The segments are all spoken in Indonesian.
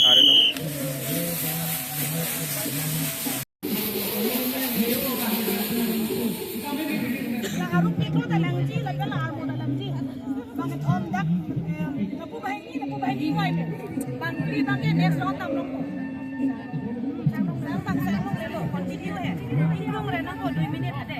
Ada dong. Harus itu dalam ji, lagi lah mau dalam ji. Banget om dak, aku bayi wai mu. Bang ni next round tam nong. Sang le continue ya. Nong le nong 2 minit ada.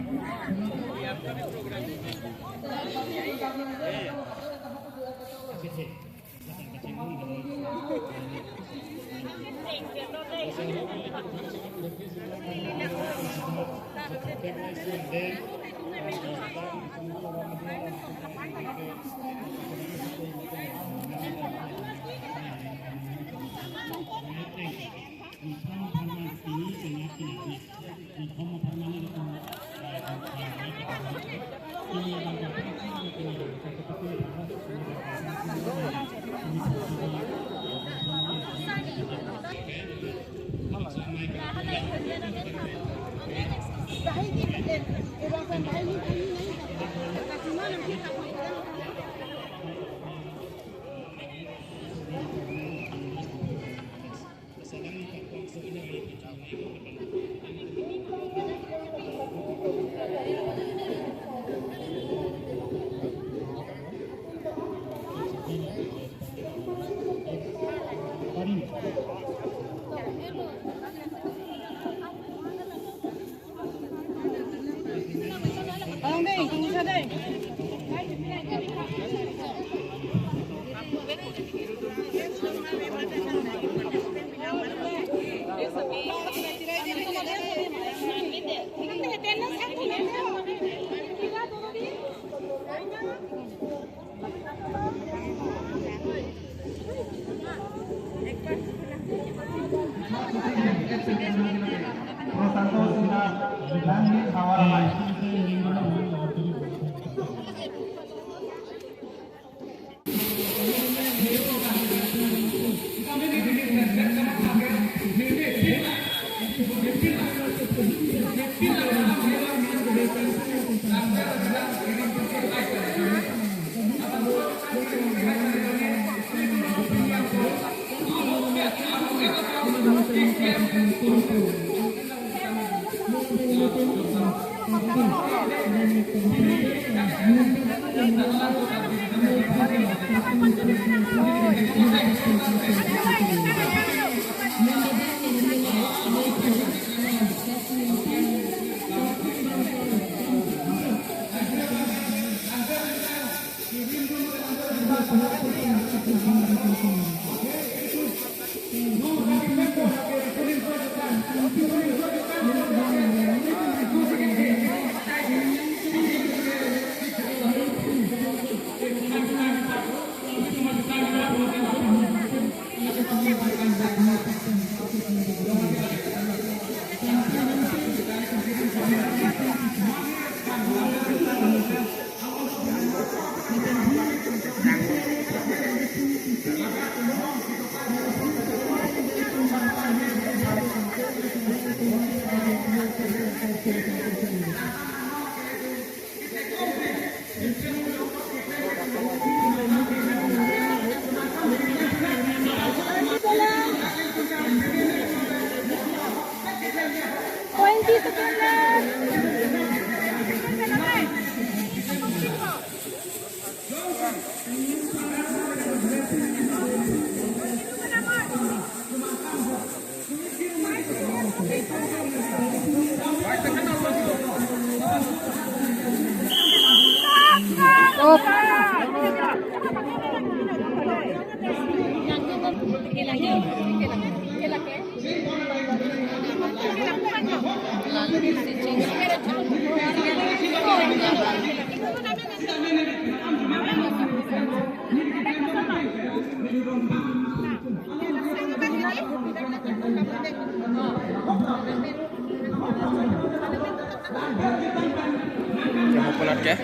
Mau pulang ke?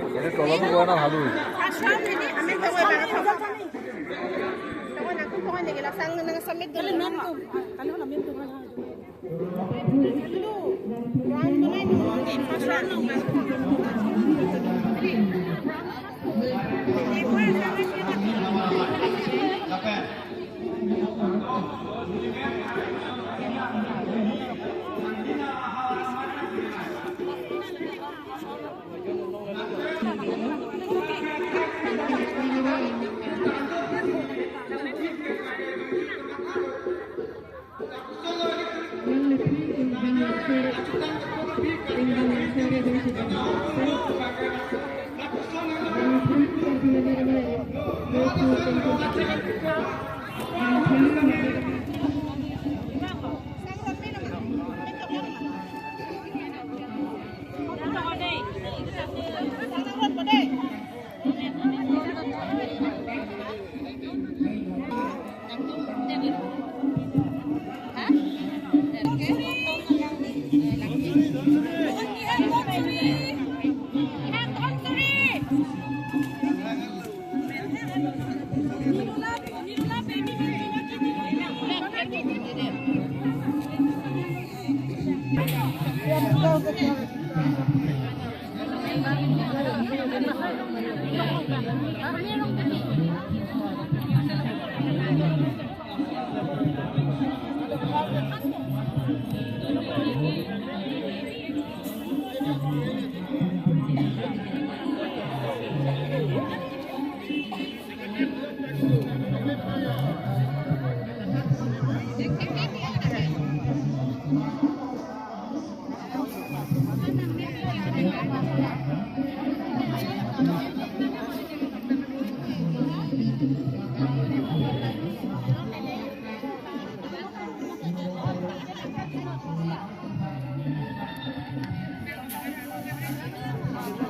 Jadi kalau tu kau nak halu. man lagi lasang nang samit Kali dulu. nan ko. Kali wala min ko man. Dulu. Round ko na no. Pasal no man.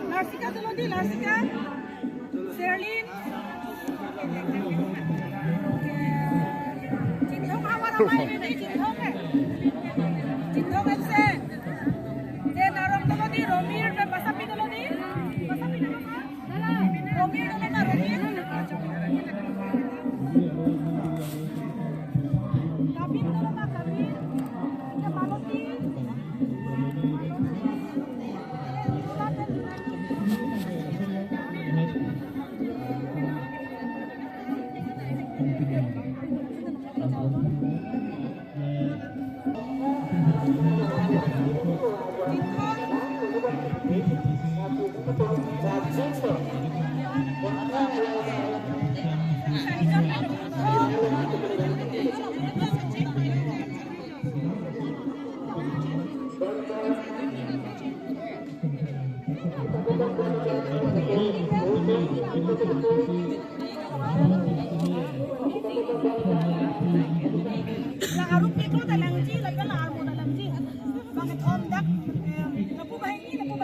Lasika tulo di Lasika. Sherlyn. Cinthong awal ramai ini Cinthong eh. Cinthong se. Je narong tulo di Romir dan Pasapi tulo di. Pasapi tulo ka? Romir tulo ka Romir. Kabin tulo ka Kabin. Kita Maloti. Nakarupi ko dalang G, lagalaar mo dalang G. Bakit Om Dak? Napubahingi mo.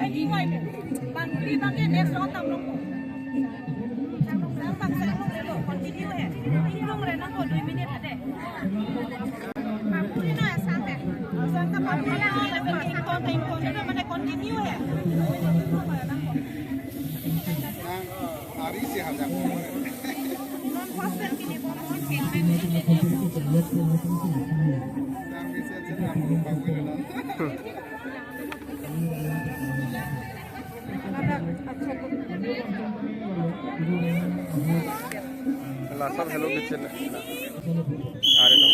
Bang next round tamlong mo. Sang ito, continue eh. Hilong rin ako, 2 minutes ate. Mamuli na, sang eh. Sang ka mamuli na, time ko na naman continue eh. Hari sih ada. Non-faster kini po mo. Lasam hello bitchen. Are no.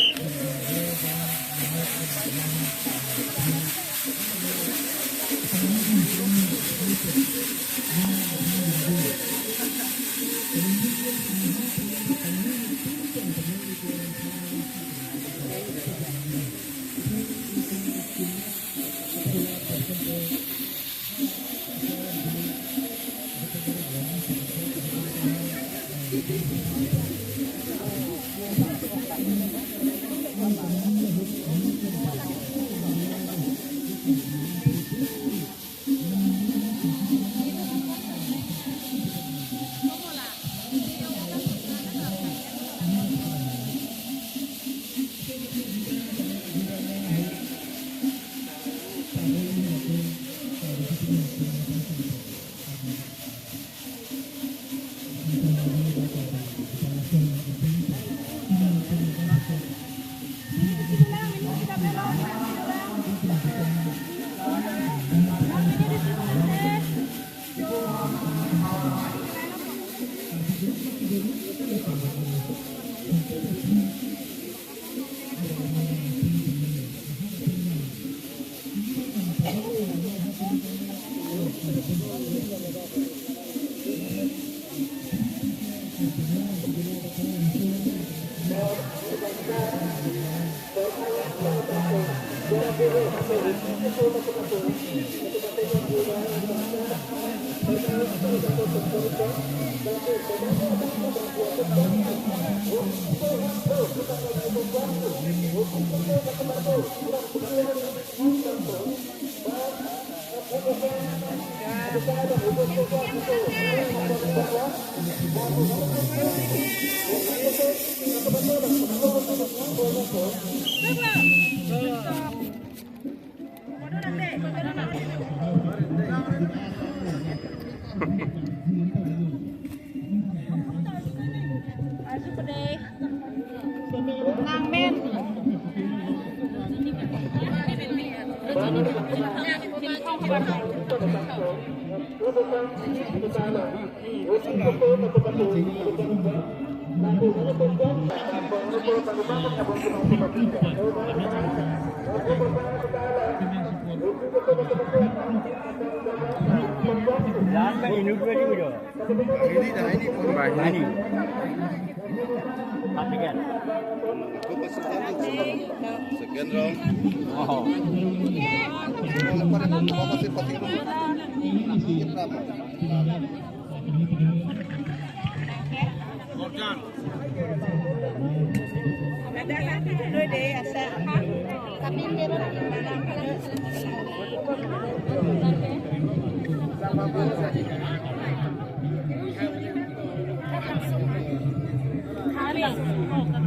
นางเม่น Jangan main ini dua ni dulu. ini dah ini pun baik. Ini. Tapi kan. Aku pasal sekian round. Oh. Lepas itu apa sih pasti itu. Kita Ada satu dulu deh asal. Tapi dia Habis.